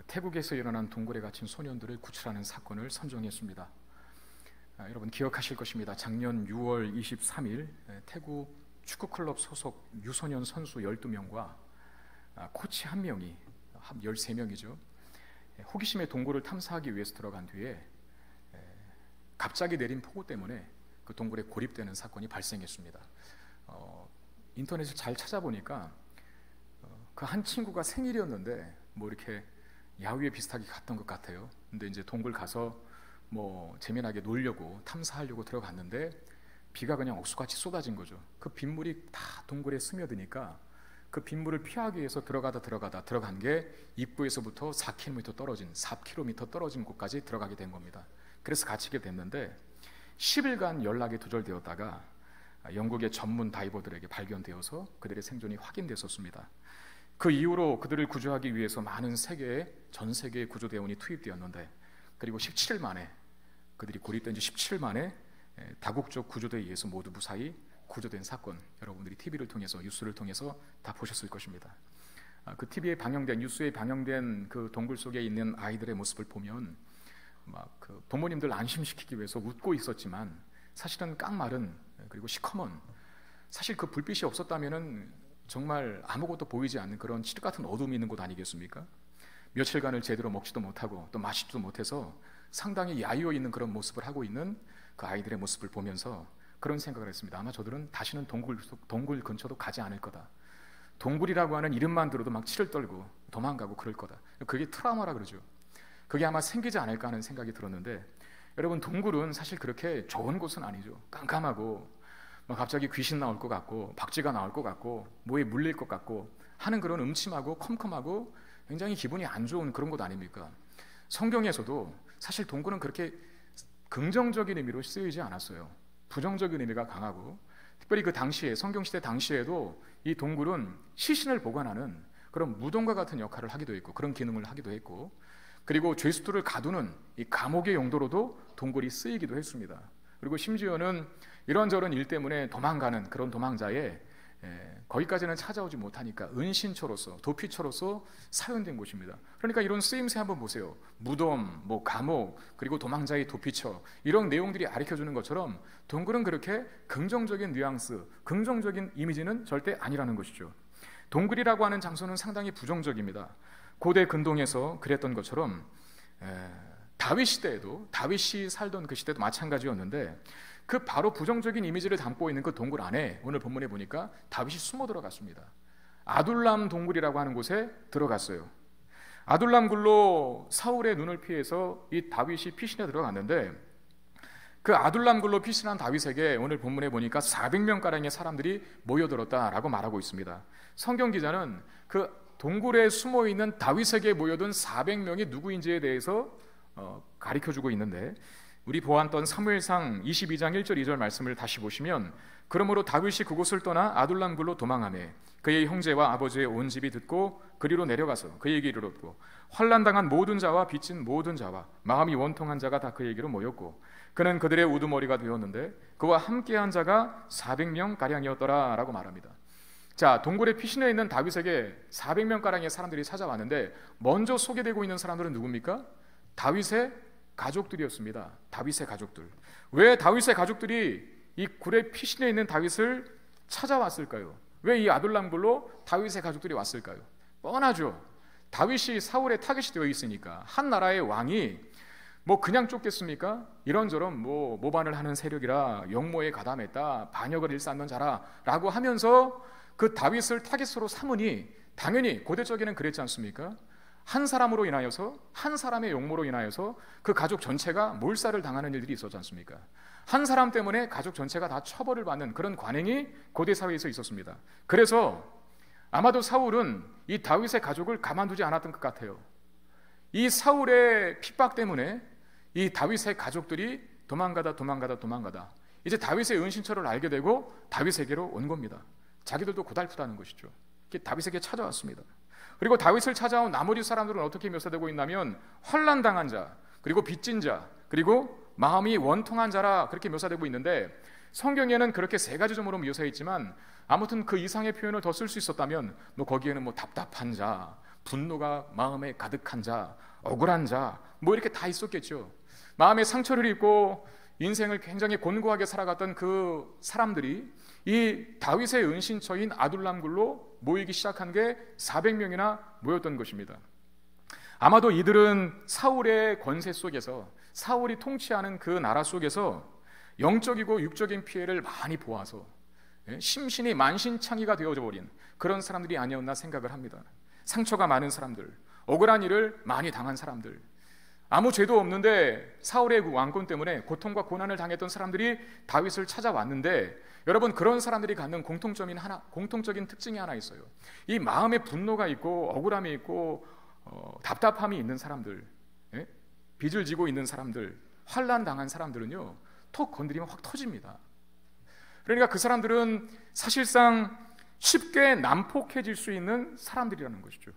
태국에서 일어난 동굴에 갇힌 소년들을 구출하는 사건을 선정했습니다. 여러분 기억하실 것입니다. 작년 6월 23일 태국 축구클럽 소속 유소년 선수 12명과 코치 1명이 13명이죠. 호기심에 동굴을 탐사하기 위해서 들어간 뒤에 갑자기 내린 폭우 때문에 그 동굴에 고립되는 사건이 발생했습니다. 인터넷을 잘 찾아보니까 그 한 친구가 생일이었는데 뭐 이렇게 야유회 비슷하게 갔던 것 같아요. 근데 이제 동굴 가서 뭐 재미나게 놀려고 탐사하려고 들어갔는데 비가 그냥 억수같이 쏟아진 거죠. 그 빗물이 다 동굴에 스며드니까 그 빗물을 피하기 위해서 들어간 게 입구에서부터 4km 떨어진 곳까지 들어가게 된 겁니다. 그래서 갇히게 됐는데 10일간 연락이 두절되었다가 영국의 전문 다이버들에게 발견되어서 그들의 생존이 확인됐었습니다. 그 이후로 그들을 구조하기 위해서 많은 전 세계의 구조대원이 투입되었는데, 그리고 17일 만에 그들이 고립된 지 17일 만에 다국적 구조대에 의해서 모두 무사히 구조된 사건, 여러분들이 TV를 통해서, 뉴스를 통해서 다 보셨을 것입니다. 그 TV에 방영된, 뉴스에 방영된 그 동굴 속에 있는 아이들의 모습을 보면 막 그 부모님들 안심시키기 위해서 웃고 있었지만 사실은 깡마른, 그리고 시커먼, 사실 그 불빛이 없었다면은 정말 아무것도 보이지 않는 그런 칠흑 같은 어둠이 있는 곳 아니겠습니까? 며칠간을 제대로 먹지도 못하고 또 마시지도 못해서 상당히 야유어 있는 그런 모습을 하고 있는 그 아이들의 모습을 보면서 그런 생각을 했습니다. 아마 저들은 다시는 동굴 근처도 가지 않을 거다. 동굴이라고 하는 이름만 들어도 막 치를 떨고 도망가고 그럴 거다. 그게 트라우마라 그러죠. 그게 아마 생기지 않을까 하는 생각이 들었는데, 여러분 동굴은 사실 그렇게 좋은 곳은 아니죠. 깜깜하고 막 갑자기 귀신 나올 것 같고 박쥐가 나올 것 같고 뭐에 물릴 것 같고 하는 그런 음침하고 컴컴하고 굉장히 기분이 안 좋은 그런 곳 아닙니까? 성경에서도 사실 동굴은 그렇게 긍정적인 의미로 쓰이지 않았어요. 부정적인 의미가 강하고, 특별히 그 당시에, 성경시대 당시에도 이 동굴은 시신을 보관하는 그런 무덤과 같은 역할을 하기도 했고, 그런 기능을 하기도 했고, 그리고 죄수들을 가두는 이 감옥의 용도로도 동굴이 쓰이기도 했습니다. 그리고 심지어는 이런저런 일 때문에 도망가는 그런 도망자의 거기까지는 찾아오지 못하니까 은신처로서, 도피처로서 사용된 곳입니다. 그러니까 이런 쓰임새 한번 보세요. 무덤, 뭐 감옥, 그리고 도망자의 도피처, 이런 내용들이 가르쳐주는 것처럼 동굴은 그렇게 긍정적인 뉘앙스, 긍정적인 이미지는 절대 아니라는 것이죠. 동굴이라고 하는 장소는 상당히 부정적입니다. 고대 근동에서 그랬던 것처럼 다윗 시대에도, 다윗이 살던 그 시대도 마찬가지였는데, 그 바로 부정적인 이미지를 담고 있는 그 동굴 안에 오늘 본문에 보니까 다윗이 숨어 들어갔습니다. 아둘람 동굴이라고 하는 곳에 들어갔어요. 아둘람 굴로 사울의 눈을 피해서 이 다윗이 피신해 들어갔는데, 그 아둘람 굴로 피신한 다윗에게 오늘 본문에 보니까 400명가량의 사람들이 모여들었다라고 말하고 있습니다. 성경 기자는 그 동굴에 숨어있는 다윗에게 모여든 400명이 누구인지에 대해서 가르쳐주고 있는데, 우리 보았던 사무엘상 22장 1절 2절 말씀을 다시 보시면, 그러므로 다윗이 그곳을 떠나 아둘람 굴로 도망하매 그의 형제와 아버지의 온 집이 듣고 그리로 내려가서 그에게 이르렀고, 환난당한 모든 자와 빚진 모든 자와 마음이 원통한 자가 다 그에게로 모였고, 그는 그들의 우두머리가 되었는데 그와 함께한 자가 400명가량이었더라 라고 말합니다. 자, 동굴에 피신해 있는 다윗에게 400명가량의 사람들이 찾아왔는데, 먼저 소개되고 있는 사람들은 누굽니까? 다윗의 가족들이었습니다. 다윗의 가족들. 왜 다윗의 가족들이 이 굴에 피신해 있는 다윗을 찾아왔을까요? 왜 이 아둘람 굴로 다윗의 가족들이 왔을까요? 뻔하죠. 다윗이 사울의 타겟이 되어 있으니까. 한 나라의 왕이 뭐 그냥 쫓겠습니까? 이런저런 뭐 모반을 하는 세력이라, 역모에 가담했다, 반역을 일삼는 자라 라고 하면서 그 다윗을 타겟으로 삼으니, 당연히 고대적에는 그랬지 않습니까? 한 사람으로 인하여서, 한 사람의 용모로 인하여서 그 가족 전체가 몰살을 당하는 일들이 있었지 않습니까? 한 사람 때문에 가족 전체가 다 처벌을 받는 그런 관행이 고대 사회에서 있었습니다. 그래서 아마도 사울은 이 다윗의 가족을 가만두지 않았던 것 같아요. 이 사울의 핍박 때문에 이 다윗의 가족들이 도망가다 이제 다윗의 은신처를 알게 되고 다윗에게로 온 겁니다. 자기들도 고달프다는 것이죠. 다윗에게 찾아왔습니다. 그리고 다윗을 찾아온 나머지 사람들은 어떻게 묘사되고 있냐면, 환난당한 자, 그리고 빚진 자, 그리고 마음이 원통한 자라 그렇게 묘사되고 있는데, 성경에는 그렇게 세 가지 점으로 묘사했지만 아무튼 그 이상의 표현을 더 쓸 수 있었다면, 뭐 거기에는 뭐 답답한 자, 분노가 마음에 가득한 자, 억울한 자, 뭐 이렇게 다 있었겠죠. 마음에 상처를 입고 인생을 굉장히 곤고하게 살아갔던 그 사람들이 이 다윗의 은신처인 아둘람 굴로 모이기 시작한 게 400명이나 모였던 것입니다. 아마도 이들은 사울의 권세 속에서, 사울이 통치하는 그 나라 속에서 영적이고 육적인 피해를 많이 보아서 심신이 만신창이가 되어져 버린 그런 사람들이 아니었나 생각을 합니다. 상처가 많은 사람들, 억울한 일을 많이 당한 사람들, 아무 죄도 없는데 사울의 그 왕권 때문에 고통과 고난을 당했던 사람들이 다윗을 찾아왔는데, 여러분, 그런 사람들이 갖는 공통적인 특징이 하나 있어요. 이 마음에 분노가 있고 억울함이 있고 답답함이 있는 사람들, 빚을 지고 있는 사람들, 환난 당한 사람들은요, 톡 건드리면 확 터집니다. 그러니까 그 사람들은 사실상 쉽게 난폭해질 수 있는 사람들이라는 것이죠.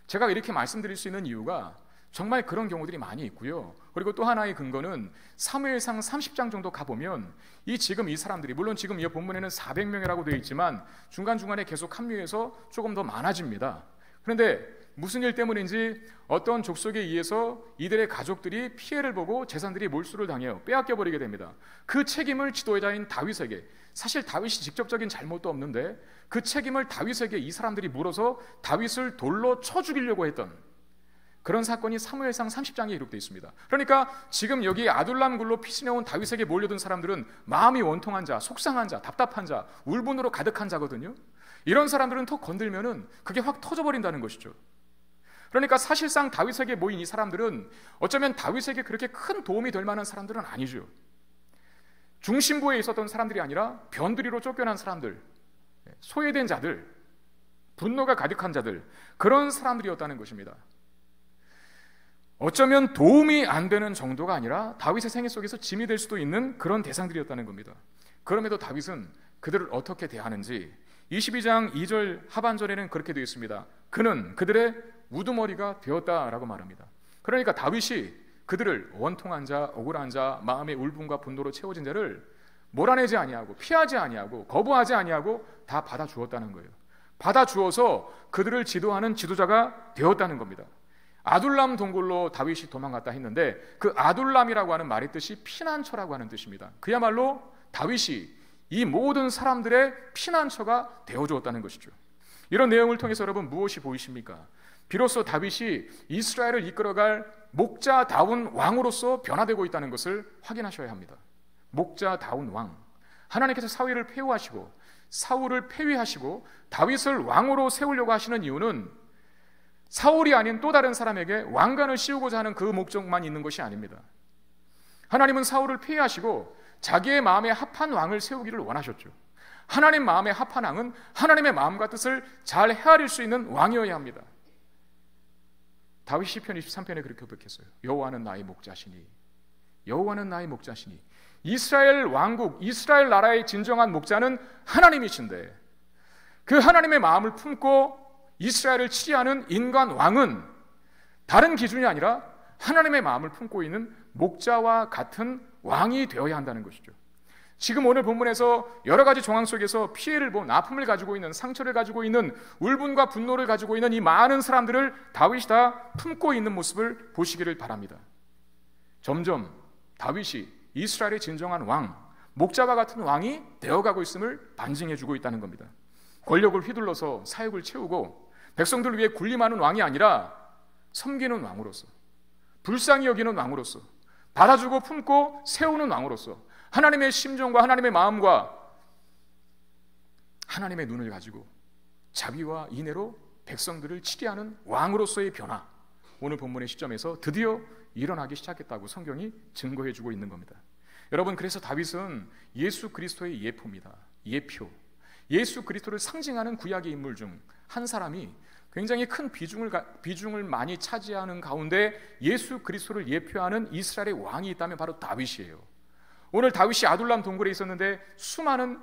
제가 이렇게 말씀드릴 수 있는 이유가 정말 그런 경우들이 많이 있고요. 그리고 또 하나의 근거는 사무엘상 30장 정도 가보면 지금 이 사람들이, 물론 지금 이 본문에는 400명이라고 되어 있지만 중간중간에 계속 합류해서 조금 더 많아집니다. 그런데 무슨 일 때문인지 어떤 족속에 의해서 이들의 가족들이 피해를 보고 재산들이 몰수를 당해요. 빼앗겨버리게 됩니다. 그 책임을 지도자인 다윗에게, 사실 다윗이 직접적인 잘못도 없는데 그 책임을 다윗에게 이 사람들이 물어서 다윗을 돌로 쳐 죽이려고 했던 그런 사건이 사무엘상 30장에 기록되어 있습니다. 그러니까 지금 여기 아둘람 굴로 피신해온 다윗에게 몰려든 사람들은 마음이 원통한 자, 속상한 자, 답답한 자, 울분으로 가득한 자거든요. 이런 사람들은 턱 건들면은 그게 확 터져버린다는 것이죠. 그러니까 사실상 다윗에게 모인 이 사람들은 어쩌면 다윗에게 그렇게 큰 도움이 될 만한 사람들은 아니죠. 중심부에 있었던 사람들이 아니라 변두리로 쫓겨난 사람들, 소외된 자들, 분노가 가득한 자들, 그런 사람들이었다는 것입니다. 어쩌면 도움이 안 되는 정도가 아니라 다윗의 생애 속에서 짐이 될 수도 있는 그런 대상들이었다는 겁니다. 그럼에도 다윗은 그들을 어떻게 대하는지 22장 2절 하반절에는 그렇게 되어 있습니다. 그는 그들의 우두머리가 되었다라고 말합니다. 그러니까 다윗이 그들을 원통한 자, 억울한 자, 마음의 울분과 분노로 채워진 자를 몰아내지 아니하고 피하지 아니하고 거부하지 아니하고 다 받아주었다는 거예요. 받아주어서 그들을 지도하는 지도자가 되었다는 겁니다. 아둘람 동굴로 다윗이 도망갔다 했는데 그 아둘람이라고 하는 말의 뜻이 피난처라고 하는 뜻입니다. 그야말로 다윗이 이 모든 사람들의 피난처가 되어주었다는 것이죠. 이런 내용을 통해서 여러분 무엇이 보이십니까? 비로소 다윗이 이스라엘을 이끌어갈 목자다운 왕으로서 변화되고 있다는 것을 확인하셔야 합니다. 목자다운 왕, 하나님께서 사울을 폐위하시고 다윗을 왕으로 세우려고 하시는 이유는 사울이 아닌 또 다른 사람에게 왕관을 씌우고자 하는 그 목적만 있는 것이 아닙니다. 하나님은 사울을 폐위하시고 자기의 마음에 합한 왕을 세우기를 원하셨죠. 하나님 마음에 합한 왕은 하나님의 마음과 뜻을 잘 헤아릴 수 있는 왕이어야 합니다. 다윗 시편 23편에 그렇게 고백했어요. 여호와는 나의 목자시니, 여호와는 나의 목자시니. 이스라엘 왕국, 이스라엘 나라의 진정한 목자는 하나님이신데 그 하나님의 마음을 품고 이스라엘을 치리하는 인간 왕은 다른 기준이 아니라 하나님의 마음을 품고 있는 목자와 같은 왕이 되어야 한다는 것이죠. 지금 오늘 본문에서 여러 가지 정황 속에서 피해를 본, 아픔을 가지고 있는, 상처를 가지고 있는, 울분과 분노를 가지고 있는 이 많은 사람들을 다윗이 다 품고 있는 모습을 보시기를 바랍니다. 점점 다윗이 이스라엘의 진정한 왕, 목자와 같은 왕이 되어가고 있음을 반증해주고 있다는 겁니다. 권력을 휘둘러서 사역을 채우고 백성들 위해 군림하는 왕이 아니라 섬기는 왕으로서, 불쌍히 여기는 왕으로서, 받아주고 품고 세우는 왕으로서 하나님의 심정과 하나님의 마음과 하나님의 눈을 가지고 자비와 인애로 백성들을 치리하는 왕으로서의 변화, 오늘 본문의 시점에서 드디어 일어나기 시작했다고 성경이 증거해주고 있는 겁니다. 여러분, 그래서 다윗은 예수 그리스도의 예표입니다. 예표. 예수 그리스도를 상징하는 구약의 인물 중 한 사람이 굉장히 큰 비중을 많이 차지하는 가운데 예수 그리스도를 예표하는 이스라엘의 왕이 있다면 바로 다윗이에요. 오늘 다윗이 아둘람 동굴에 있었는데 수많은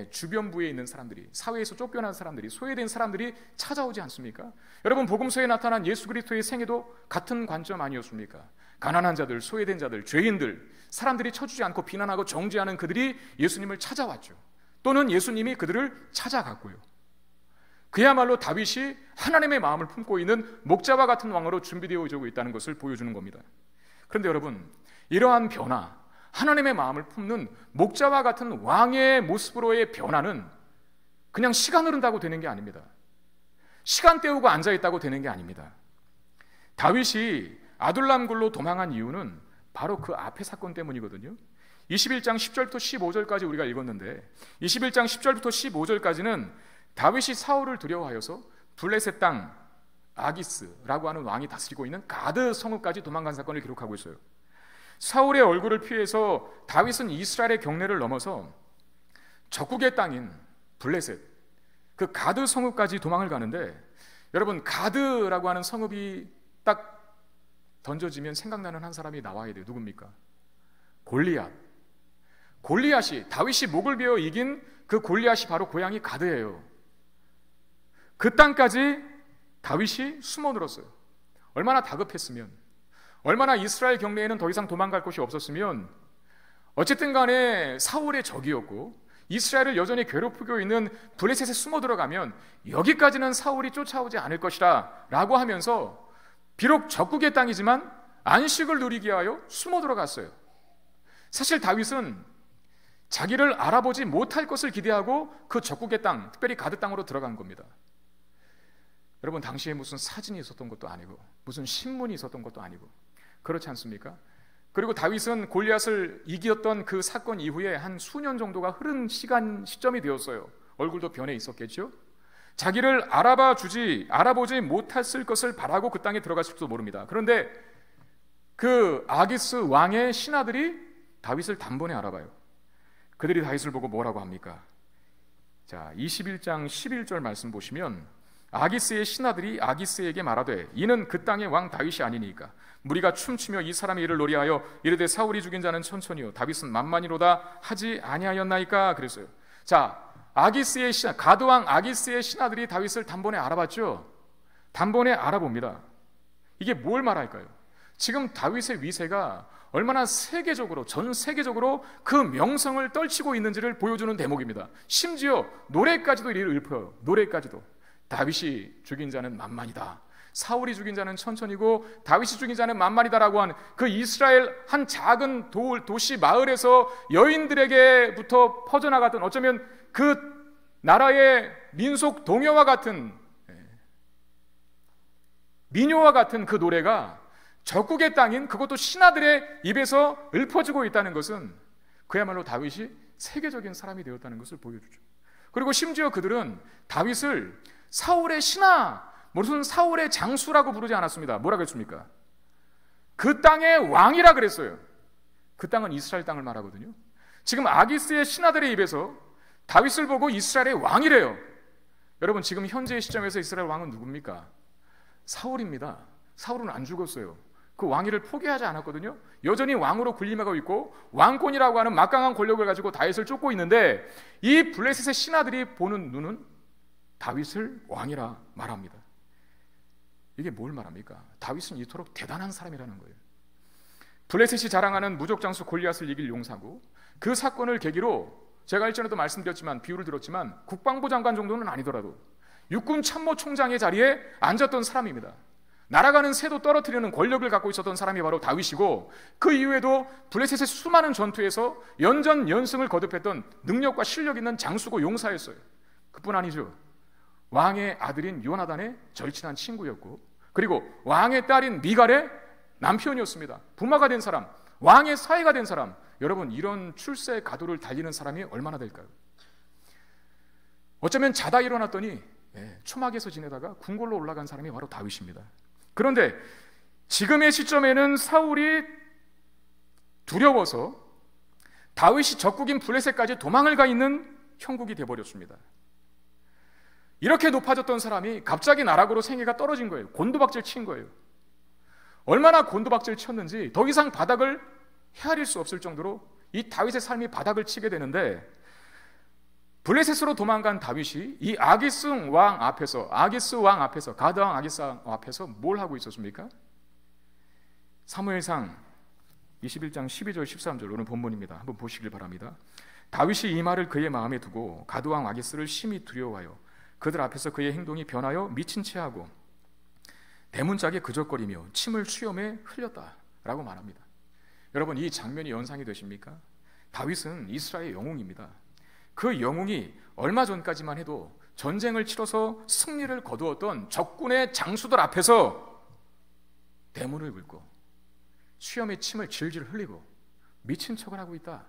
주변부에 있는 사람들이, 사회에서 쫓겨난 사람들이, 소외된 사람들이 찾아오지 않습니까? 여러분, 복음서에 나타난 예수 그리스도의 생애도 같은 관점 아니었습니까? 가난한 자들, 소외된 자들, 죄인들, 사람들이 쳐주지 않고 비난하고 정죄하는 그들이 예수님을 찾아왔죠. 또는 예수님이 그들을 찾아갔고요. 그야말로 다윗이 하나님의 마음을 품고 있는 목자와 같은 왕으로 준비되어지고 있다는 것을 보여주는 겁니다. 그런데 여러분, 이러한 변화, 하나님의 마음을 품는 목자와 같은 왕의 모습으로의 변화는 그냥 시간 흐른다고 되는 게 아닙니다. 시간 때우고 앉아있다고 되는 게 아닙니다. 다윗이 아둘람굴로 도망한 이유는 바로 그 앞의 사건 때문이거든요. 21장 10절부터 15절까지 우리가 읽었는데, 21장 10절부터 15절까지는 다윗이 사울을 두려워하여서 블레셋 땅 아기스라고 하는 왕이 다스리고 있는 가드 성읍까지 도망간 사건을 기록하고 있어요. 사울의 얼굴을 피해서 다윗은 이스라엘의 경내를 넘어서 적국의 땅인 블레셋, 그 가드 성읍까지 도망을 가는데, 여러분, 가드라고 하는 성읍이 딱 던져지면 생각나는 한 사람이 나와야 돼요. 누굽니까? 골리앗. 골리앗이, 다윗이 목을 베어 이긴 그 골리앗이 바로 고향이 가드예요. 그 땅까지 다윗이 숨어 들었어요. 얼마나 다급했으면, 얼마나 이스라엘 경내에는 더 이상 도망갈 곳이 없었으면, 어쨌든 간에 사울의 적이었고 이스라엘을 여전히 괴롭히고 있는 블레셋에 숨어 들어가면 여기까지는 사울이 쫓아오지 않을 것이라 라고 하면서 비록 적국의 땅이지만 안식을 누리기 위하여 숨어 들어갔어요. 사실 다윗은 자기를 알아보지 못할 것을 기대하고 그 적국의 땅, 특별히 가드 땅으로 들어간 겁니다. 여러분, 당시에 무슨 사진이 있었던 것도 아니고 무슨 신문이 있었던 것도 아니고, 그렇지 않습니까? 그리고 다윗은 골리앗을 이겼던 그 사건 이후에 한 수년 정도가 흐른 시점이 되었어요. 얼굴도 변해 있었겠죠? 자기를 알아보지 못했을 것을 바라고 그 땅에 들어갔을지도 모릅니다. 그런데 그 아기스 왕의 신하들이 다윗을 단번에 알아봐요. 그들이 다윗을 보고 뭐라고 합니까? 자, 21장 11절 말씀 보시면, 아기스의 신하들이 아기스에게 말하되 이는 그 땅의 왕 다윗이 아니니까 무리가 춤추며 이 사람의 일을 노리하여 이르되 사울이 죽인 자는 천천히요 다윗은 만만이로다 하지 아니하였나이까 그랬어요. 자, 아기스의 신하, 가드왕 아기스의 신하들이 다윗을 단번에 알아봤죠. 단번에 알아봅니다. 이게 뭘 말할까요? 지금 다윗의 위세가 얼마나 세계적으로, 전 세계적으로 그 명성을 떨치고 있는지를 보여주는 대목입니다. 심지어 노래까지도 이를 읊어요. 노래까지도. 다윗이 죽인 자는 만만이다, 사울이 죽인 자는 천천히고 다윗이 죽인 자는 만만이다라고 한 그 이스라엘 한 작은 도시 마을에서 여인들에게부터 퍼져나갔던, 어쩌면 그 나라의 민속 동요와 같은, 민요와 같은 그 노래가 적국의 땅인, 그것도 신하들의 입에서 읊어지고 있다는 것은 그야말로 다윗이 세계적인 사람이 되었다는 것을 보여주죠. 그리고 심지어 그들은 다윗을 사울의 신하, 무슨 사울의 장수라고 부르지 않았습니다. 뭐라고 했습니까? 그 땅의 왕이라 그랬어요. 그 땅은 이스라엘 땅을 말하거든요. 지금 아기스의 신하들의 입에서 다윗을 보고 이스라엘의 왕이래요. 여러분, 지금 현재의 시점에서 이스라엘 왕은 누굽니까? 사울입니다. 사울은 안 죽었어요. 그 왕위를 포기하지 않았거든요. 여전히 왕으로 군림하고 있고 왕권이라고 하는 막강한 권력을 가지고 다윗을 쫓고 있는데, 이 블레셋의 신하들이 보는 눈은 다윗을 왕이라 말합니다. 이게 뭘 말합니까? 다윗은 이토록 대단한 사람이라는 거예요. 블레셋이 자랑하는 무적장수 골리앗을 이길 용사고, 그 사건을 계기로 제가 일전에도 말씀드렸지만, 비유를 들었지만, 국방부 장관 정도는 아니더라도 육군 참모 총장의 자리에 앉았던 사람입니다. 날아가는 새도 떨어뜨리는 권력을 갖고 있었던 사람이 바로 다윗이고, 그 이후에도 블레셋의 수많은 전투에서 연전연승을 거듭했던 능력과 실력 있는 장수고 용사였어요. 그뿐 아니죠. 왕의 아들인 요나단의 절친한 친구였고, 그리고 왕의 딸인 미갈의 남편이었습니다. 부마가 된 사람, 왕의 사위가 된 사람. 여러분, 이런 출세 가도를 달리는 사람이 얼마나 될까요? 어쩌면 자다 일어났더니 초막에서 지내다가 궁궐로 올라간 사람이 바로 다윗입니다. 그런데 지금의 시점에는 사울이 두려워서 다윗이 적국인 블레셋까지 도망을 가 있는 형국이 되어버렸습니다. 이렇게 높아졌던 사람이 갑자기 나락으로 생애가 떨어진 거예요. 곤두박질 친 거예요. 얼마나 곤두박질 쳤는지 더 이상 바닥을 헤아릴 수 없을 정도로 이 다윗의 삶이 바닥을 치게 되는데, 블레셋으로 도망간 다윗이 이 아기스 왕 앞에서, 가드 왕 아기스 왕 앞에서 뭘 하고 있었습니까? 사무엘상 21장 12절 13절 오늘 본문입니다. 한번 보시길 바랍니다. 다윗이 이 말을 그의 마음에 두고 가드 왕 아기스를 심히 두려워하여 그들 앞에서 그의 행동이 변하여 미친 채 하고 대문짝에 그적거리며 침을 수염에 흘렸다라고 말합니다. 여러분, 이 장면이 연상이 되십니까? 다윗은 이스라엘의 영웅입니다. 그 영웅이 얼마 전까지만 해도 전쟁을 치러서 승리를 거두었던 적군의 장수들 앞에서 대문을 긁고 수염에 침을 질질 흘리고 미친 척을 하고 있다.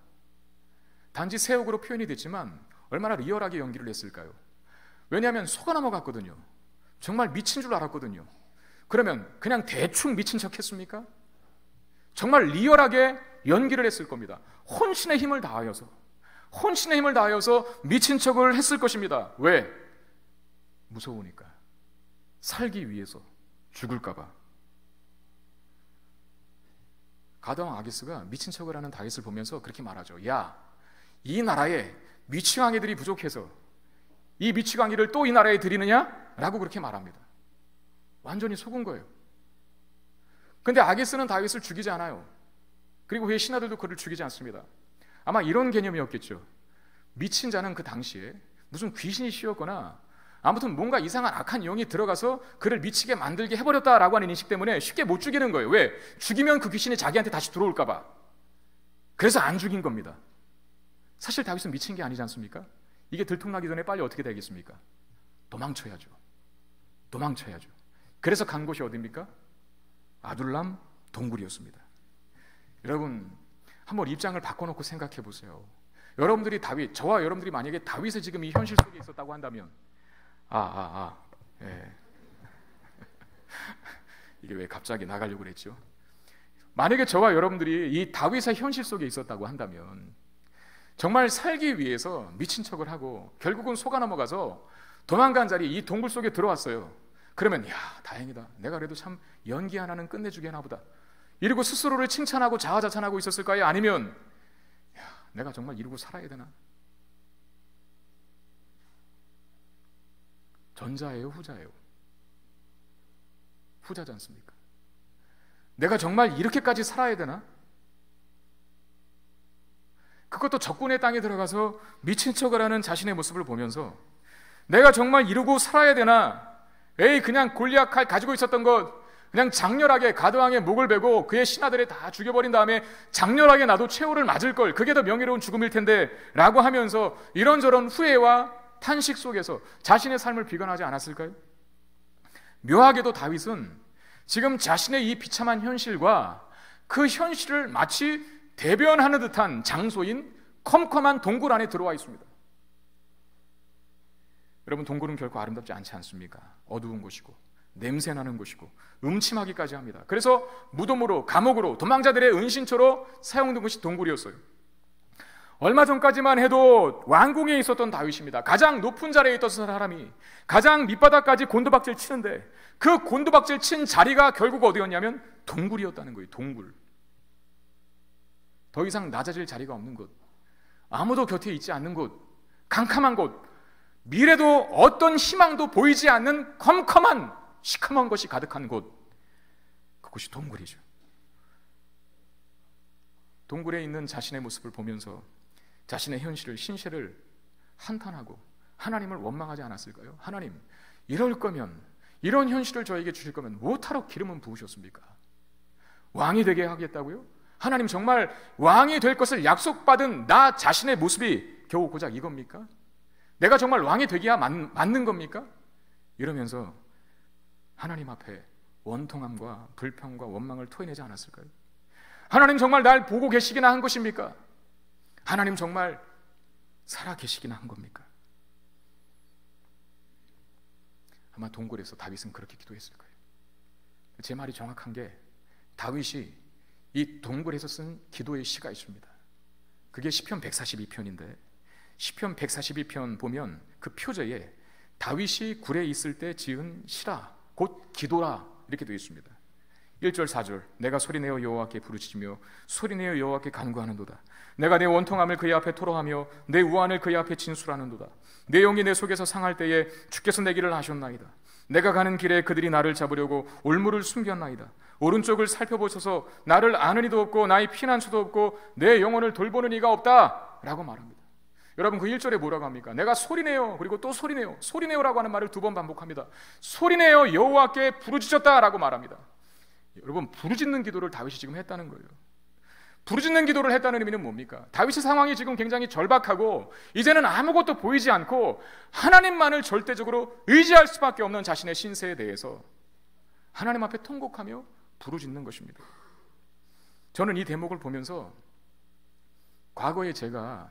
단지 세옥으로 표현이 됐지만 얼마나 리얼하게 연기를 했을까요? 왜냐하면 속아 넘어갔거든요. 정말 미친 줄 알았거든요. 그러면 그냥 대충 미친 척 했습니까? 정말 리얼하게 연기를 했을 겁니다. 혼신의 힘을 다하여서 미친 척을 했을 것입니다. 왜? 무서우니까. 살기 위해서. 죽을까 봐. 가드왕 아기스가 미친 척을 하는 다윗을 보면서 그렇게 말하죠. 야, 이 나라에 미치광이들이 부족해서 이 미치광이를 또 이 나라에 들이느냐? 라고 그렇게 말합니다. 완전히 속은 거예요. 근데 아기스는 다윗을 죽이지 않아요. 그리고 그의 신하들도 그를 죽이지 않습니다. 아마 이런 개념이었겠죠. 미친 자는 그 당시에 무슨 귀신이 씌었거나 아무튼 뭔가 이상한 악한 영이 들어가서 그를 미치게 만들게 해버렸다라고 하는 인식 때문에 쉽게 못 죽이는 거예요. 왜? 죽이면 그 귀신이 자기한테 다시 들어올까 봐. 그래서 안 죽인 겁니다. 사실 다윗은 미친 게 아니지 않습니까? 이게 들통나기 전에 빨리 어떻게 되겠습니까? 도망쳐야죠. 그래서 간 곳이 어디입니까? 아둘람 동굴이었습니다. 여러분, 한번 입장을 바꿔놓고 생각해 보세요. 여러분들이 저와 여러분들이 만약에 다윗의 지금 이 현실 속에 있었다고 한다면 예. 이게 왜 갑자기 나가려고 그랬죠? 만약에 저와 여러분들이 이 다윗의 현실 속에 있었다고 한다면 정말 살기 위해서 미친 척을 하고 결국은 속아 넘어가서 도망간 자리 이 동굴 속에 들어왔어요. 그러면 다행이다. 내가 그래도 참 연기 하나는 끝내주겠나 보다. 이러고 스스로를 칭찬하고 자화자찬하고 있었을까요? 아니면 내가 정말 이러고 살아야 되나? 전자예요, 후자예요? 후자지 않습니까? 내가 정말 이렇게까지 살아야 되나? 그것도 적군의 땅에 들어가서 미친 척을 하는 자신의 모습을 보면서 내가 정말 이러고 살아야 되나? 그냥 골리앗 칼 가지고 있었던 것 그냥 장렬하게 가드왕의 목을 베고 그의 신하들을 다 죽여버린 다음에 장렬하게 나도 최후를 맞을 걸, 그게 더 명예로운 죽음일 텐데 라고 하면서 이런저런 후회와 탄식 속에서 자신의 삶을 비관하지 않았을까요? 묘하게도 다윗은 지금 자신의 이 비참한 현실과 그 현실을 마치 대변하는 듯한 장소인 컴컴한 동굴 안에 들어와 있습니다. 여러분, 동굴은 결코 아름답지 않지 않습니까? 어두운 곳이고 냄새나는 곳이고 음침하기까지 합니다. 그래서 무덤으로, 감옥으로, 도망자들의 은신처로 사용된 곳이 동굴이었어요. 얼마 전까지만 해도 왕궁에 있었던 다윗입니다. 가장 높은 자리에 있던 사람이 가장 밑바닥까지 곤두박질 치는데 그 곤두박질 친 자리가 결국 어디였냐면 동굴이었다는 거예요. 동굴. 더 이상 낮아질 자리가 없는 곳, 아무도 곁에 있지 않는 곳, 캄캄한 곳, 미래도 어떤 희망도 보이지 않는 컴컴한 시커먼 것이 가득한 곳, 그곳이 동굴이죠. 동굴에 있는 자신의 모습을 보면서 자신의 현실을, 신세를 한탄하고 하나님을 원망하지 않았을까요? 하나님, 이럴 거면, 이런 현실을 저에게 주실 거면 무엇하러 기름은 부으셨습니까? 왕이 되게 하겠다고요? 하나님, 정말 왕이 될 것을 약속받은 나 자신의 모습이 겨우 고작 이겁니까? 내가 정말 왕이 되기야 맞는 겁니까? 이러면서 하나님 앞에 원통함과 불평과 원망을 토해내지 않았을까요? 하나님, 정말 날 보고 계시기나 한 것입니까? 하나님, 정말 살아 계시기나 한 겁니까? 아마 동굴에서 다윗은 그렇게 기도했을 거예요. 제 말이 정확한 게 다윗이 이 동굴에서 쓴 기도의 시가 있습니다. 그게 시편 142편인데 시편 142편 보면 그 표제에 다윗이 굴에 있을 때 지은 시라, 곧 기도라 이렇게 되어 있습니다. 1절 4절 내가 소리내어 여호와께 부르짖으며 소리내어 여호와께 간구하는도다. 내가 내 원통함을 그의 앞에 토로하며 내 우환을 그의 앞에 진술하는도다. 내 영이 내 속에서 상할 때에 주께서 내 길을 아셨나이다. 내가 가는 길에 그들이 나를 잡으려고 올무를 숨겼나이다. 오른쪽을 살펴보셔서 나를 아는 이도 없고 나의 피난처도 없고 내 영혼을 돌보는 이가 없다 라고 말합니다. 여러분 그 1절에 뭐라고 합니까? 내가 소리내어, 그리고 또 소리내어, 소리내어라고 하는 말을 2번 반복합니다. 소리내어 여호와께 부르짖었다라고 말합니다. 여러분 부르짖는 기도를 다윗이 지금 했다는 거예요. 부르짖는 기도를 했다는 의미는 뭡니까? 다윗의 상황이 지금 굉장히 절박하고 이제는 아무것도 보이지 않고 하나님만을 절대적으로 의지할 수밖에 없는 자신의 신세에 대해서 하나님 앞에 통곡하며 부르짖는 것입니다. 저는 이 대목을 보면서 과거에 제가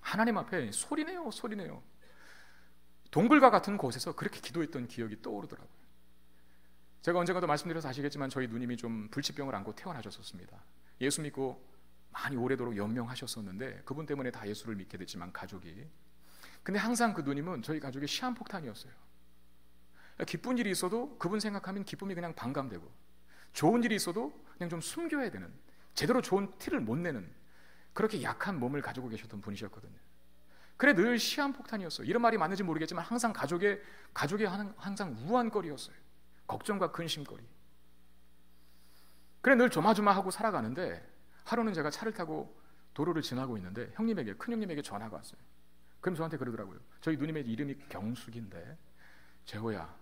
하나님 앞에 소리내요, 소리내요, 동굴과 같은 곳에서 그렇게 기도했던 기억이 떠오르더라고요. 제가 언젠가도 말씀드려서 아시겠지만 저희 누님이 좀 불치병을 안고 태어나셨었습니다. 예수 믿고 많이 오래도록 연명하셨었는데 그분 때문에 다 예수를 믿게 됐지만 가족이. 근데 항상 그 누님은 저희 가족의 시한폭탄이었어요. 기쁜 일이 있어도 그분 생각하면 기쁨이 그냥 반감되고, 좋은 일이 있어도 그냥 좀 숨겨야 되는, 제대로 좋은 티를 못 내는 그렇게 약한 몸을 가지고 계셨던 분이셨거든요. 그래 늘 시한폭탄이었어요. 이런 말이 맞는지 모르겠지만 항상 가족의 항상 우환거리였어요. 걱정과 근심거리. 그래 늘 조마조마하고 살아가는데 하루는 제가 차를 타고 도로를 지나고 있는데 큰형님에게 전화가 왔어요. 그럼 저한테 그러더라고요. 저희 누님의 이름이 경숙인데, 재호야,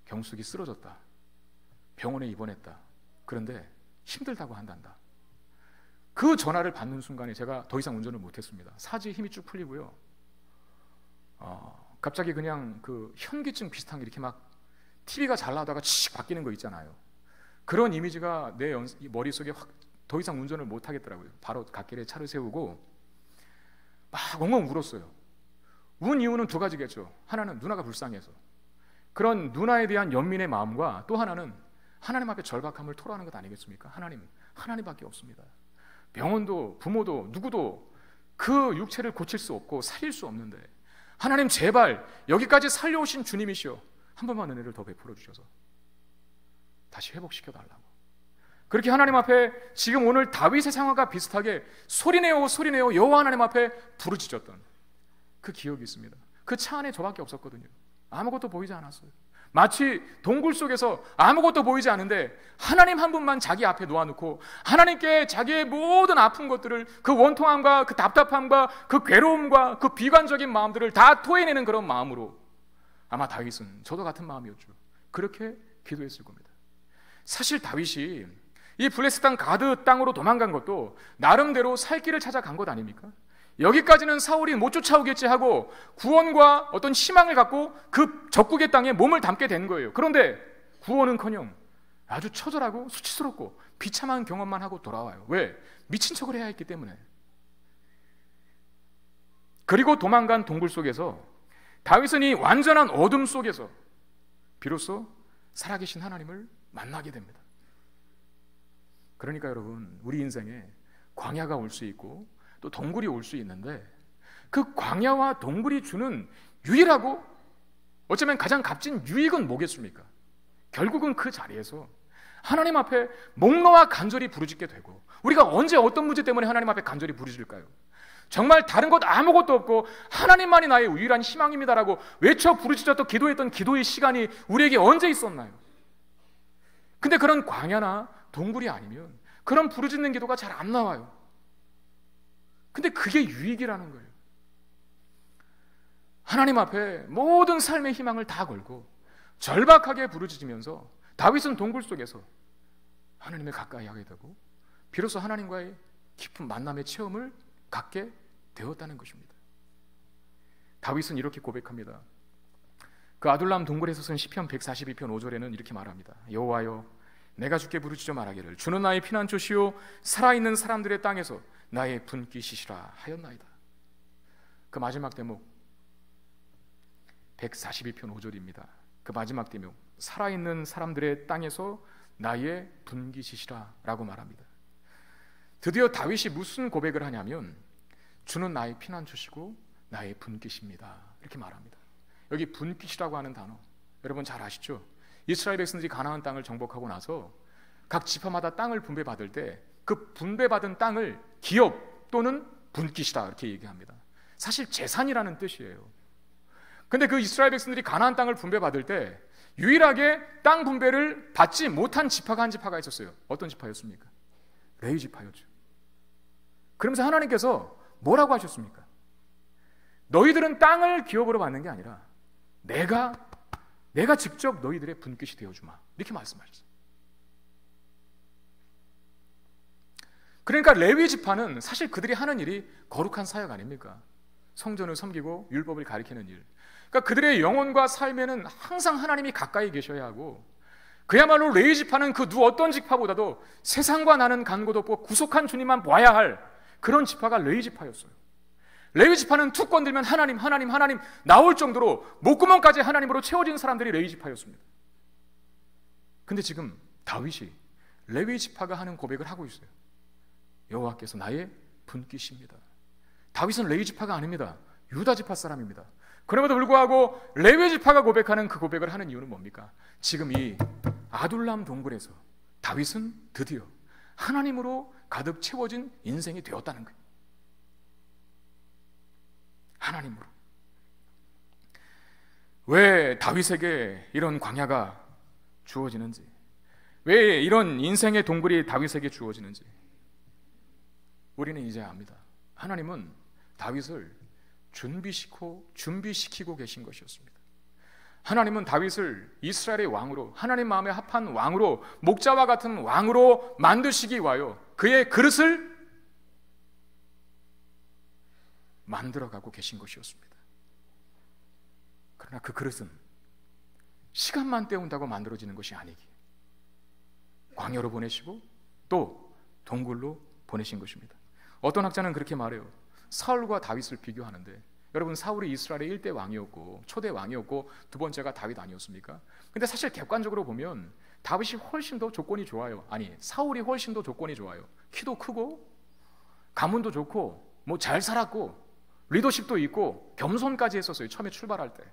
경숙이 쓰러졌다. 병원에 입원했다. 그런데 힘들다고 한단다. 그 전화를 받는 순간에 제가 더 이상 운전을 못했습니다. 사지에 힘이 쭉 풀리고요. 갑자기 그냥 그 현기증 비슷한 게 이렇게 막 TV가 잘 나오다가 칙 바뀌는 거 있잖아요. 그런 이미지가 내 머릿속에 확 더 이상 운전을 못 하겠더라고요. 바로 갓길에 차를 세우고 막 엉엉 울었어요. 운 이유는 2가지겠죠. 하나는 누나가 불쌍해서, 그런 누나에 대한 연민의 마음과 또 하나는 하나님 앞에 절박함을 토로하는 것 아니겠습니까? 하나님밖에 없습니다. 병원도 부모도 누구도 그 육체를 고칠 수 없고 살릴 수 없는데 하나님 제발 여기까지 살려오신 주님이시여 한 번만 은혜를 더 베풀어 주셔서 다시 회복시켜 달라고. 그렇게 하나님 앞에 지금 오늘 다윗의 상황과 비슷하게 소리내어 소리내어 여호와 하나님 앞에 부르짖었던 그 기억이 있습니다. 그 차 안에 저밖에 없었거든요. 아무것도 보이지 않았어요. 마치 동굴 속에서 아무것도 보이지 않은데 하나님 한 분만 자기 앞에 놓아놓고 하나님께 자기의 모든 아픈 것들을, 그 원통함과 그 답답함과 그 괴로움과 그 비관적인 마음들을 다 토해내는 그런 마음으로, 아마 다윗은 저도 같은 마음이었죠. 그렇게 기도했을 겁니다. 사실 다윗이 이 블레셋 땅 가드 땅으로 도망간 것도 나름대로 살 길을 찾아간 것 아닙니까? 여기까지는 사울이 못 쫓아오겠지 하고 구원과 어떤 희망을 갖고 그 적국의 땅에 몸을 담게 된 거예요. 그런데 구원은커녕 아주 처절하고 수치스럽고 비참한 경험만 하고 돌아와요. 왜? 미친 척을 해야 했기 때문에. 그리고 도망간 동굴 속에서 다윗은 이 완전한 어둠 속에서 비로소 살아계신 하나님을 만나게 됩니다. 그러니까 여러분, 우리 인생에 광야가 올 수 있고 또 동굴이 올 수 있는데 그 광야와 동굴이 주는 유일하고 어쩌면 가장 값진 유익은 뭐겠습니까? 결국은 그 자리에서 하나님 앞에 목 놓아 간절히 부르짖게 되고, 우리가 언제 어떤 문제 때문에 하나님 앞에 간절히 부르짖을까요? 정말 다른 것 아무것도 없고 하나님만이 나의 유일한 희망입니다라고 외쳐 부르짖었던 기도했던 기도의 시간이 우리에게 언제 있었나요? 근데 그런 광야나 동굴이 아니면 그런 부르짖는 기도가 잘 안 나와요. 근데 그게 유익이라는 거예요. 하나님 앞에 모든 삶의 희망을 다 걸고 절박하게 부르짖으면서 다윗은 동굴 속에서 하나님을 가까이 하게 되고 비로소 하나님과의 깊은 만남의 체험을 갖게 되었다는 것입니다. 다윗은 이렇게 고백합니다. 그 아둘람 동굴에서 쓴 시편 142편 5절에는 이렇게 말합니다. 여호와여, 내가 주께 부르짖어 말하기를 주는 나의 피난처시요 살아있는 사람들의 땅에서 나의 분깃이시라 하였나이다. 그 마지막 대목 142편 5절입니다. 그 마지막 대목, 살아있는 사람들의 땅에서 나의 분깃이시라 라고 말합니다. 드디어 다윗이 무슨 고백을 하냐면 주는 나의 피난처시고 나의 분깃입니다 이렇게 말합니다. 여기 분깃이라고 하는 단어 여러분 잘 아시죠? 이스라엘 백성들이 가나안 땅을 정복하고 나서 각 지파마다 땅을 분배받을 때 그 분배받은 땅을 기업 또는 분깃이다 이렇게 얘기합니다. 사실 재산이라는 뜻이에요. 근데 그 이스라엘 백성들이 가나안 땅을 분배받을 때 유일하게 땅 분배를 받지 못한 지파가 한 지파가 있었어요. 어떤 지파였습니까? 레위 지파였죠. 그러면서 하나님께서 뭐라고 하셨습니까? 너희들은 땅을 기업으로 받는 게 아니라 내가 직접 너희들의 분깃이 되어주마, 이렇게 말씀하셨어요. 그러니까 레위 지파는 사실 그들이 하는 일이 거룩한 사역 아닙니까? 성전을 섬기고 율법을 가리키는 일. 그러니까 그들의 영혼과 삶에는 항상 하나님이 가까이 계셔야 하고, 그야말로 레위 지파는 그 어떤 지파보다도 세상과 나는 간고도 없고 구속한 주님만 봐야 할 그런 지파가 레위 지파였어요. 레위 지파는 툭 건들면 하나님 나올 정도로 목구멍까지 하나님으로 채워진 사람들이 레위 지파였습니다. 근데 지금 다윗이 레위 지파가 하는 고백을 하고 있어요. 여호와께서 나의 분깃입니다. 다윗은 레위 지파가 아닙니다. 유다 지파 사람입니다. 그럼에도 불구하고 레위 지파가 고백하는 그 고백을 하는 이유는 뭡니까? 지금 이 아둘람 동굴에서 다윗은 드디어 하나님으로 가득 채워진 인생이 되었다는 거예요. 하나님으로. 왜 다윗에게 이런 광야가 주어지는지, 왜 이런 인생의 동굴이 다윗에게 주어지는지 우리는 이제 압니다. 하나님은 다윗을 준비시키고 계신 것이었습니다. 하나님은 다윗을 이스라엘의 왕으로, 하나님 마음에 합한 왕으로, 목자와 같은 왕으로 만드시기 위하여 그의 그릇을 만들어가고 계신 것이었습니다. 그러나 그 그릇은 시간만 때운다고 만들어지는 것이 아니기에 광야로 보내시고 또 동굴로 보내신 것입니다. 어떤 학자는 그렇게 말해요. 사울과 다윗을 비교하는데, 여러분, 사울이 이스라엘의 1대 왕이었고 초대 왕이었고 두 번째가 다윗 아니었습니까? 근데 사실 객관적으로 보면 다윗이 훨씬 더 조건이 좋아요. 아니, 사울이 훨씬 더 조건이 좋아요. 키도 크고 가문도 좋고 뭐 잘 살았고 리더십도 있고 겸손까지 했었어요, 처음에 출발할 때.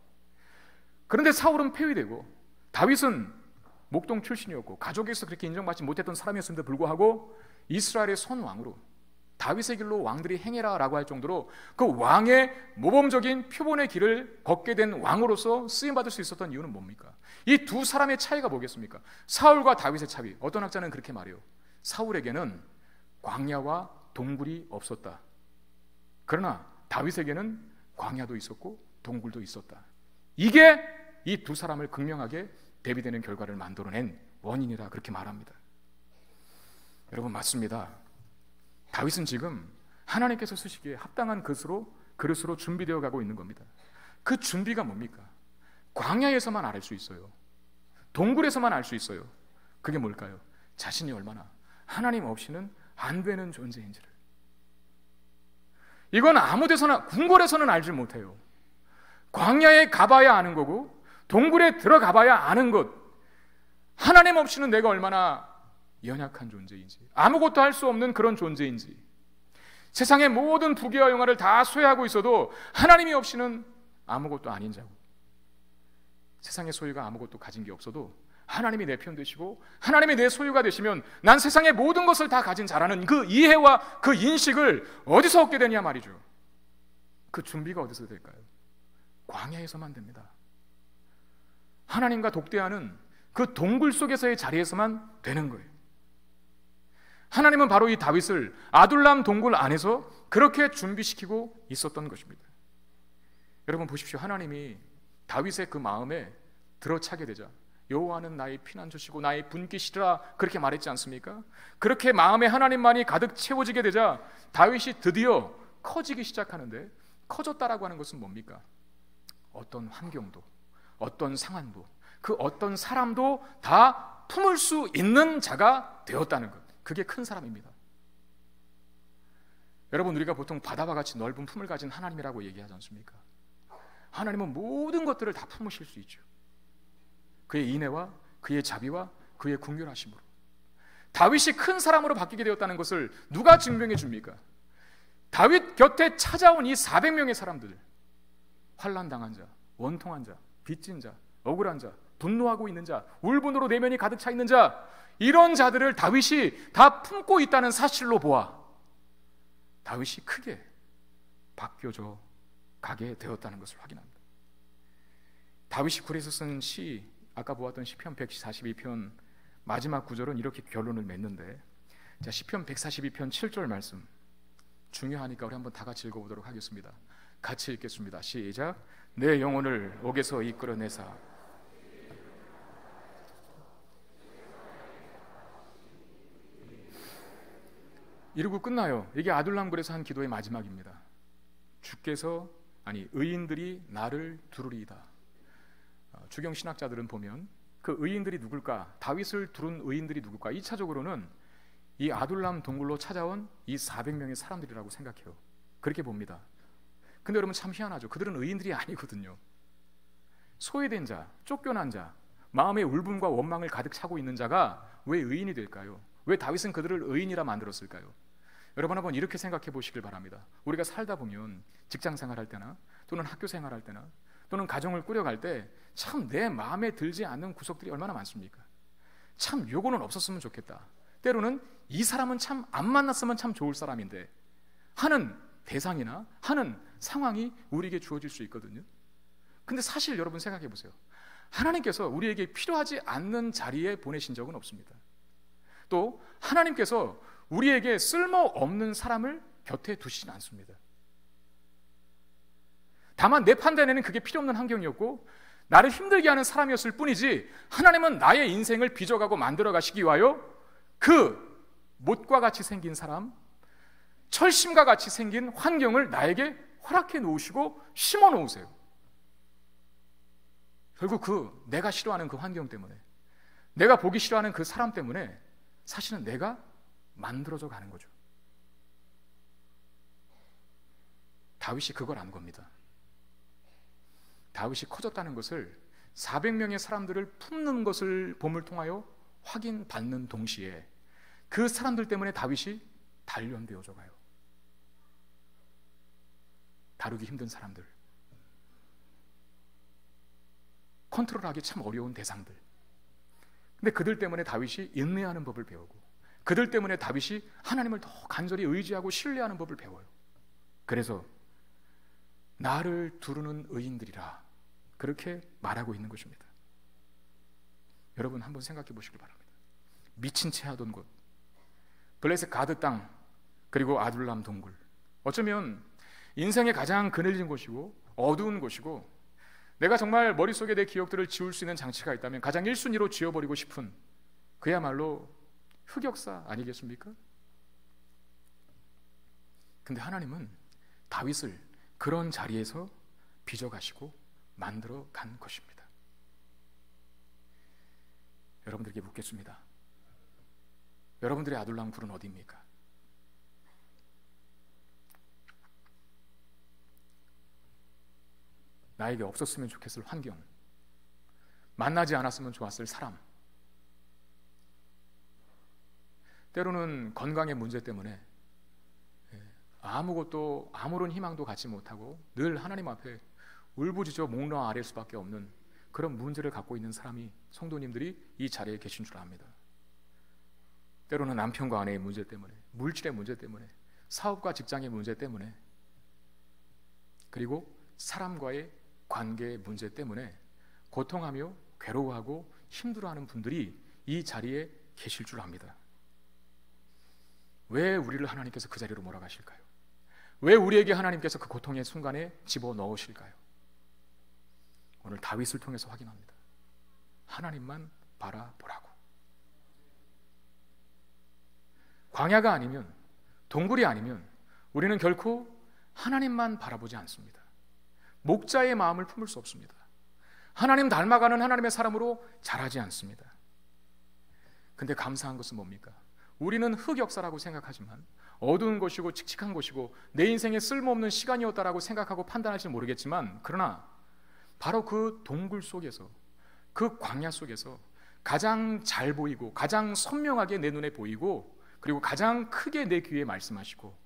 그런데 사울은 폐위되고 다윗은 목동 출신이었고 가족에서 그렇게 인정받지 못했던 사람이었음에도 불구하고 이스라엘의 손왕으로, 다윗의 길로 왕들이 행해라 라고 할 정도로 그 왕의 모범적인 표본의 길을 걷게 된 왕으로서 쓰임받을 수 있었던 이유는 뭡니까? 이 두 사람의 차이가 뭐겠습니까? 사울과 다윗의 차이. 어떤 학자는 그렇게 말해요. 사울에게는 광야와 동굴이 없었다. 그러나 다윗에게는 광야도 있었고 동굴도 있었다. 이게 이 두 사람을 극명하게 대비되는 결과를 만들어낸 원인이라 그렇게 말합니다. 여러분, 맞습니다. 다윗은 지금 하나님께서 쓰시기에 합당한 그릇으로 준비되어 가고 있는 겁니다. 그 준비가 뭡니까? 광야에서만 알 수 있어요. 동굴에서만 알 수 있어요. 그게 뭘까요? 자신이 얼마나 하나님 없이는 안 되는 존재인지를. 이건 아무 데서나, 궁궐에서는 알지 못해요. 광야에 가봐야 아는 거고 동굴에 들어가봐야 아는 것. 하나님 없이는 내가 얼마나 연약한 존재인지, 아무것도 할 수 없는 그런 존재인지, 세상의 모든 부귀와 영화를 다 소유하고 있어도 하나님이 없이는 아무것도 아닌 자고, 세상의 소유가 아무것도 가진 게 없어도 하나님이 내 편 되시고 하나님이 내 소유가 되시면 난 세상의 모든 것을 다 가진 자라는 그 이해와 그 인식을 어디서 얻게 되냐 말이죠. 그 준비가 어디서 될까요? 광야에서만 됩니다. 하나님과 독대하는 그 동굴 속에서의 자리에서만 되는 거예요. 하나님은 바로 이 다윗을 아둘람 동굴 안에서 그렇게 준비시키고 있었던 것입니다. 여러분 보십시오. 하나님이 다윗의 그 마음에 들어차게 되자, 여호와는 나의 피난처시고 나의 분깃이라 그렇게 말했지 않습니까? 그렇게 마음에 하나님만이 가득 채워지게 되자 다윗이 드디어 커지기 시작하는데, 커졌다라고 하는 것은 뭡니까? 어떤 환경도, 어떤 상황도, 그 어떤 사람도 다 품을 수 있는 자가 되었다는 것. 그게 큰 사람입니다. 여러분, 우리가 보통 바다와 같이 넓은 품을 가진 하나님이라고 얘기하지 않습니까? 하나님은 모든 것들을 다 품으실 수 있죠. 그의 인애와 그의 자비와 그의 긍휼하심으로. 다윗이 큰 사람으로 바뀌게 되었다는 것을 누가 증명해 줍니까? 다윗 곁에 찾아온 이 400명의 사람들, 환난당한 자, 원통한 자, 빚진 자, 억울한 자, 분노하고 있는 자, 울분으로 내면이 가득 차 있는 자, 이런 자들을 다윗이 다 품고 있다는 사실로 보아 다윗이 크게 바뀌어져 가게 되었다는 것을 확인합니다. 다윗이 굴에서 쓴 시, 아까 보았던 시편 142편 마지막 구절은 이렇게 결론을 맺는데, 자, 시편 142편 7절 말씀 중요하니까 우리 한번 다 같이 읽어보도록 하겠습니다. 같이 읽겠습니다. 시작. 내 영혼을 옥에서 이끌어내사. 이러고 끝나요. 이게 아둘람굴에서 한 기도의 마지막입니다. 주께서, 의인들이 나를 두르리이다. 주경 신학자들은 보면 그 의인들이 누굴까? 다윗을 두른 의인들이 누굴까? 2차적으로는 이 아둘람 동굴로 찾아온 이 400명의 사람들이라고 생각해요. 그렇게 봅니다. 근데 여러분 참 희한하죠. 그들은 의인들이 아니거든요. 소외된 자, 쫓겨난 자, 마음의 울분과 원망을 가득 차고 있는 자가 왜 의인이 될까요? 왜 다윗은 그들을 의인이라 만들었을까요? 여러분 한번 이렇게 생각해 보시길 바랍니다. 우리가 살다 보면 직장 생활할 때나 또는 학교 생활할 때나 또는 가정을 꾸려갈 때 참 내 마음에 들지 않는 구석들이 얼마나 많습니까? 참 요거는 없었으면 좋겠다. 때로는 이 사람은 참 안 만났으면 참 좋을 사람인데 하는 대상이나 하는 상황이 우리에게 주어질 수 있거든요. 근데 사실 여러분 생각해 보세요. 하나님께서 우리에게 필요하지 않는 자리에 보내신 적은 없습니다. 또 하나님께서 우리에게 쓸모없는 사람을 곁에 두시진 않습니다. 다만 내 판단에는 그게 필요 없는 환경이었고 나를 힘들게 하는 사람이었을 뿐이지 하나님은 나의 인생을 빚어가고 만들어 가시기 위하여 그 못과 같이 생긴 사람, 철심과 같이 생긴 환경을 나에게 허락해 놓으시고 심어 놓으세요. 결국 내가 싫어하는 그 환경 때문에, 내가 보기 싫어하는 그 사람 때문에 사실은 내가 만들어져 가는 거죠. 다윗이 그걸 안 겁니다. 다윗이 커졌다는 것을 400명의 사람들을 품는 것을 봄을 통하여 확인받는 동시에 그 사람들 때문에 다윗이 단련되어져 가요. 다루기 힘든 사람들, 컨트롤하기 참 어려운 대상들. 근데 그들 때문에 다윗이 인내하는 법을 배우고 그들 때문에 다윗이 하나님을 더 간절히 의지하고 신뢰하는 법을 배워요. 그래서 나를 두르는 의인들이라 그렇게 말하고 있는 것입니다. 여러분 한번 생각해 보시길 바랍니다. 미친 채 하던 곳, 블레셋 가드 땅, 그리고 아둘람 동굴, 어쩌면 인생의 가장 그늘진 곳이고 어두운 곳이고 내가 정말 머릿속에 내 기억들을 지울 수 있는 장치가 있다면 가장 1순위로 지워버리고 싶은 그야말로 흑역사 아니겠습니까? 근데 하나님은 다윗을 그런 자리에서 빚어가시고 만들어 간 것입니다. 여러분들에게 묻겠습니다. 여러분들의 아둘람 굴은 어디입니까? 나에게 없었으면 좋겠을 환경, 만나지 않았으면 좋았을 사람, 때로는 건강의 문제 때문에 아무것도 아무런 희망도 갖지 못하고 늘 하나님 앞에 울부짖어 목놓아 아랠 수밖에 없는 그런 문제를 갖고 있는 사람이, 성도님들이 이 자리에 계신 줄 압니다. 때로는 남편과 아내의 문제 때문에, 물질의 문제 때문에, 사업과 직장의 문제 때문에, 그리고 사람과의 관계의 문제 때문에 고통하며 괴로워하고 힘들어하는 분들이 이 자리에 계실 줄 압니다. 왜 우리를 하나님께서 그 자리로 몰아가실까요? 왜 우리에게 하나님께서 그 고통의 순간에 집어넣으실까요? 오늘 다윗을 통해서 확인합니다. 하나님만 바라보라고. 광야가 아니면, 동굴이 아니면 우리는 결코 하나님만 바라보지 않습니다. 목자의 마음을 품을 수 없습니다. 하나님 닮아가는 하나님의 사람으로 자라지 않습니다. 근데 감사한 것은 뭡니까? 우리는 흑역사라고 생각하지만 어두운 것이고 칙칙한 것이고 내 인생에 쓸모없는 시간이었다라고 생각하고 판단할지 모르겠지만, 그러나 바로 그 동굴 속에서, 그 광야 속에서 가장 잘 보이고 가장 선명하게 내 눈에 보이고 그리고 가장 크게 내 귀에 말씀하시고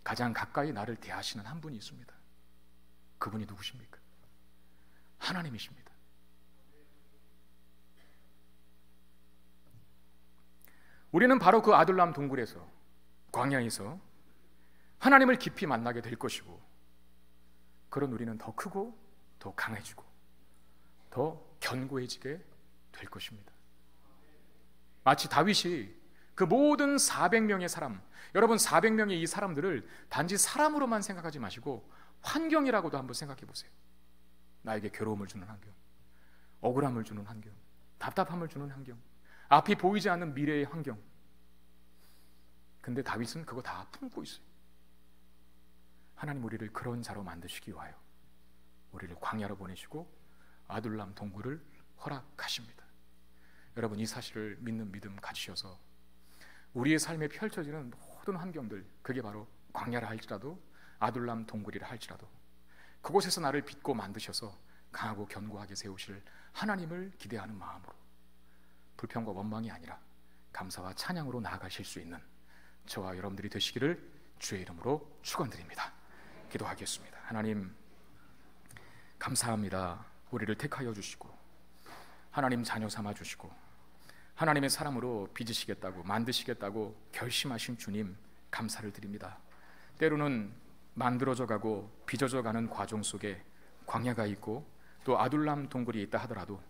가장 가까이 나를 대하시는 한 분이 있습니다. 그분이 누구십니까? 하나님이십니다. 우리는 바로 그 아둘람 동굴에서, 광야에서 하나님을 깊이 만나게 될 것이고, 그런 우리는 더 크고 더 강해지고 더 견고해지게 될 것입니다. 마치 다윗이 그 모든 400명의 사람, 여러분 400명의 이 사람들을 단지 사람으로만 생각하지 마시고 환경이라고도 한번 생각해 보세요. 나에게 괴로움을 주는 환경, 억울함을 주는 환경, 답답함을 주는 환경, 앞이 보이지 않는 미래의 환경. 근데 다윗은 그거 다 품고 있어요. 하나님 우리를 그런 자로 만드시기 위하여 우리를 광야로 보내시고 아둘람 동굴을 허락하십니다. 여러분 이 사실을 믿는 믿음 가지셔서 우리의 삶에 펼쳐지는 모든 환경들, 그게 바로 광야라 할지라도 아둘람 동굴이라 할지라도 그곳에서 나를 빚고 만드셔서 강하고 견고하게 세우실 하나님을 기대하는 마음으로 불평과 원망이 아니라 감사와 찬양으로 나아가실 수 있는 저와 여러분들이 되시기를 주의 이름으로 축원드립니다. 기도하겠습니다. 하나님 감사합니다. 우리를 택하여 주시고 하나님 자녀 삼아 주시고 하나님의 사람으로 빚으시겠다고 만드시겠다고 결심하신 주님 감사를 드립니다. 때로는 만들어져 가고 빚어져 가는 과정 속에 광야가 있고 또 아둘람 동굴이 있다 하더라도